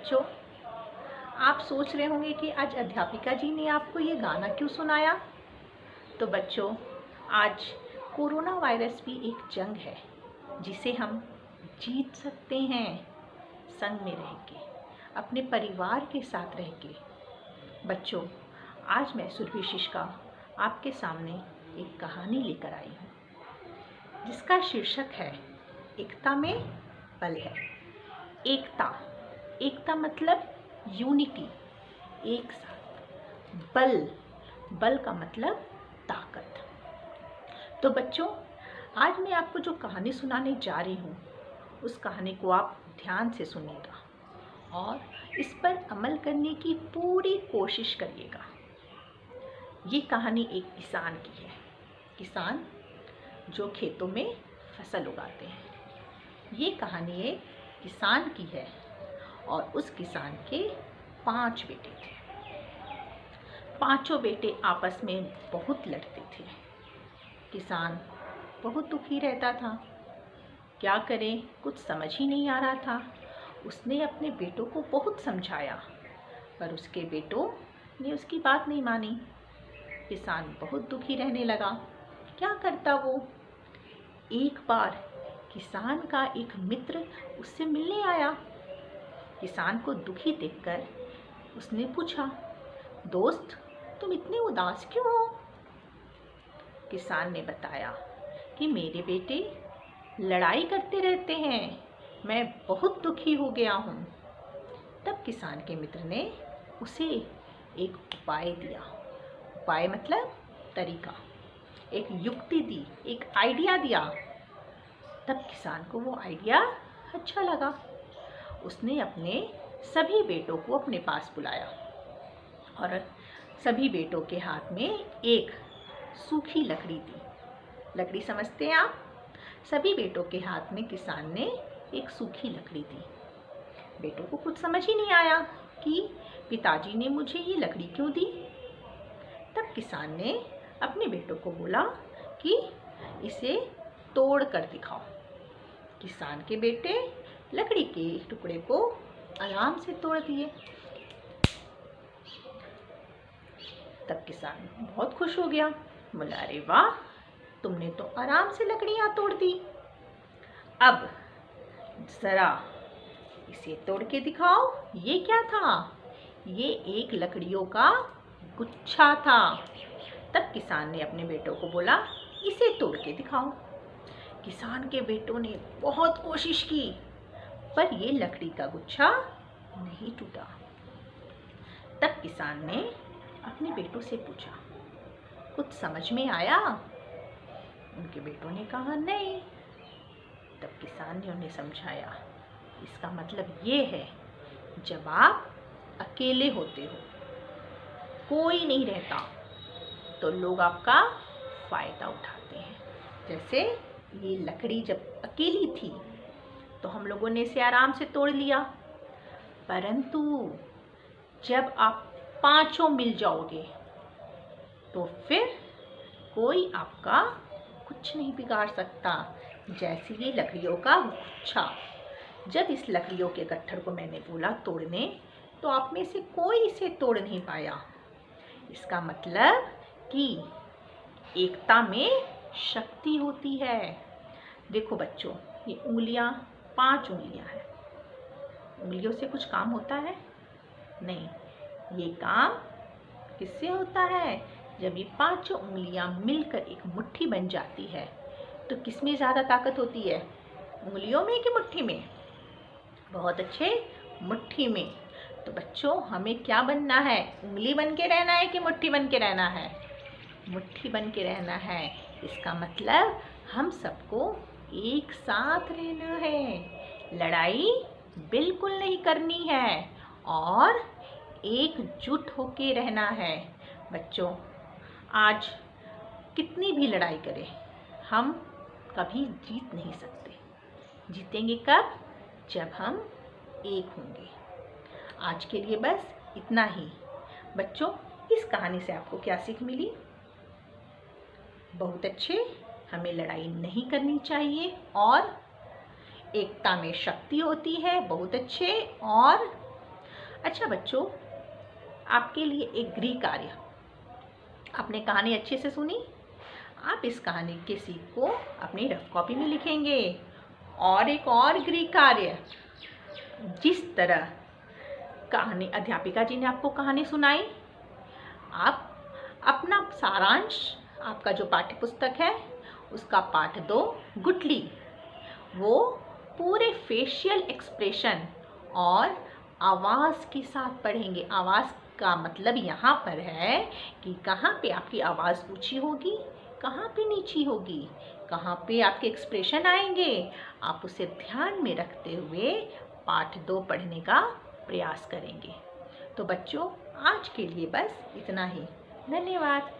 बच्चों, आप सोच रहे होंगे कि आज अध्यापिका जी ने आपको ये गाना क्यों सुनाया। तो बच्चों, आज कोरोना वायरस भी एक जंग है जिसे हम जीत सकते हैं संग में रह के, अपने परिवार के साथ रह के। बच्चों, आज मैं सुरभि शिष्का आपके सामने एक कहानी लेकर आई हूँ जिसका शीर्षक है एकता में बल है। एकता मतलब यूनिटी, एक साथ। बल का मतलब ताकत। तो बच्चों, आज मैं आपको जो कहानी सुनाने जा रही हूँ उस कहानी को आप ध्यान से सुनिएगा और इस पर अमल करने की पूरी कोशिश करिएगा। ये कहानी एक किसान की है, किसान जो खेतों में फसल उगाते हैं। ये कहानी एक किसान की है और उस किसान के 5 बेटे थे। पांचों बेटे आपस में बहुत लड़ते थे। किसान बहुत दुखी रहता था, क्या करे कुछ समझ ही नहीं आ रहा था। उसने अपने बेटों को बहुत समझाया पर उसके बेटों ने उसकी बात नहीं मानी। किसान बहुत दुखी रहने लगा। क्या करता वो? एक बार किसान का एक मित्र उससे मिलने आया। किसान को दुखी देखकर उसने पूछा, दोस्त तुम इतने उदास क्यों हो? किसान ने बताया कि मेरे बेटे लड़ाई करते रहते हैं, मैं बहुत दुखी हो गया हूँ। तब किसान के मित्र ने उसे एक उपाय दिया। उपाय मतलब तरीका, एक युक्ति दी, एक आइडिया दिया। तब किसान को वो आइडिया अच्छा लगा। उसने अपने सभी बेटों को अपने पास बुलाया और सभी बेटों के हाथ में एक सूखी लकड़ी दी। लकड़ी समझते हैं आप? सभी बेटों के हाथ में किसान ने एक सूखी लकड़ी दी। बेटों को कुछ समझ ही नहीं आया कि पिताजी ने मुझे ये लकड़ी क्यों दी। तब किसान ने अपने बेटों को बोला कि इसे तोड़ कर दिखाओ। किसान के बेटे लकड़ी के टुकड़े को आराम से तोड़ दिए। तब किसान बहुत खुश हो गया, बोला अरे वाह, तुमने तो आराम से लकड़ियां तोड़ दी। अब जरा इसे तोड़ के दिखाओ। ये क्या था? ये एक लकड़ियों का गुच्छा था। तब किसान ने अपने बेटों को बोला इसे तोड़ के दिखाओ। किसान के बेटों ने बहुत कोशिश की पर ये लकड़ी का गुच्छा नहीं टूटा। तब किसान ने अपने बेटों से पूछा, कुछ समझ में आया? उनके बेटों ने कहा नहीं। तब किसान ने उन्हें समझाया, इसका मतलब ये है जब आप अकेले होते हो, कोई नहीं रहता, तो लोग आपका फायदा उठाते हैं। जैसे ये लकड़ी जब अकेली थी तो हम लोगों ने इसे आराम से तोड़ लिया, परंतु जब आप 5 मिल जाओगे तो फिर कोई आपका कुछ नहीं बिगाड़ सकता। जैसे ये लकड़ियों का गुच्छा, जब इस लकड़ियों के गट्ठर को मैंने बोला तोड़ने तो आप में से कोई इसे तोड़ नहीं पाया। इसका मतलब कि एकता में शक्ति होती है। देखो बच्चों, ये उंगलियां 5 उंगलियां हैं। उंगलियों से कुछ काम होता है? नहीं। ये काम किससे होता है? जब ये 5 उंगलियां मिलकर एक मुट्ठी बन जाती है तो किसमें ज़्यादा ताकत होती है? उंगलियों में कि मुट्ठी में? बहुत अच्छे, मुट्ठी में। तो बच्चों, हमें क्या बनना है? उंगली बन के रहना है कि मुट्ठी बन के रहना है? मुट्ठी बन के रहना है। इसका मतलब हम सबको एक साथ रहना है, लड़ाई बिल्कुल नहीं करनी है और एकजुट होके रहना है। बच्चों, आज कितनी भी लड़ाई करें हम कभी जीत नहीं सकते। जीतेंगे कब? जब हम एक होंगे। आज के लिए बस इतना ही। बच्चों, इस कहानी से आपको क्या सीख मिली? बहुत अच्छे, हमें लड़ाई नहीं करनी चाहिए और एकता में शक्ति होती है। बहुत अच्छे, और अच्छा बच्चों, आपके लिए एक गृह कार्य। आपने कहानी अच्छे से सुनी। आप इस कहानी के सीख को अपनी रफ कॉपी में लिखेंगे। और एक और गृह कार्य, जिस तरह कहानी अध्यापिका जी ने आपको कहानी सुनाई, आप अपना सारांश, आपका जो पाठ्य पुस्तक है उसका पाठ 2 गुटली, वो पूरे फेशियल एक्सप्रेशन और आवाज़ के साथ पढ़ेंगे। आवाज़ का मतलब यहाँ पर है कि कहाँ पे आपकी आवाज़ ऊंची होगी, कहाँ पे नीची होगी, कहाँ पे आपके एक्सप्रेशन आएंगे। आप उसे ध्यान में रखते हुए पाठ 2 पढ़ने का प्रयास करेंगे। तो बच्चों, आज के लिए बस इतना ही। धन्यवाद।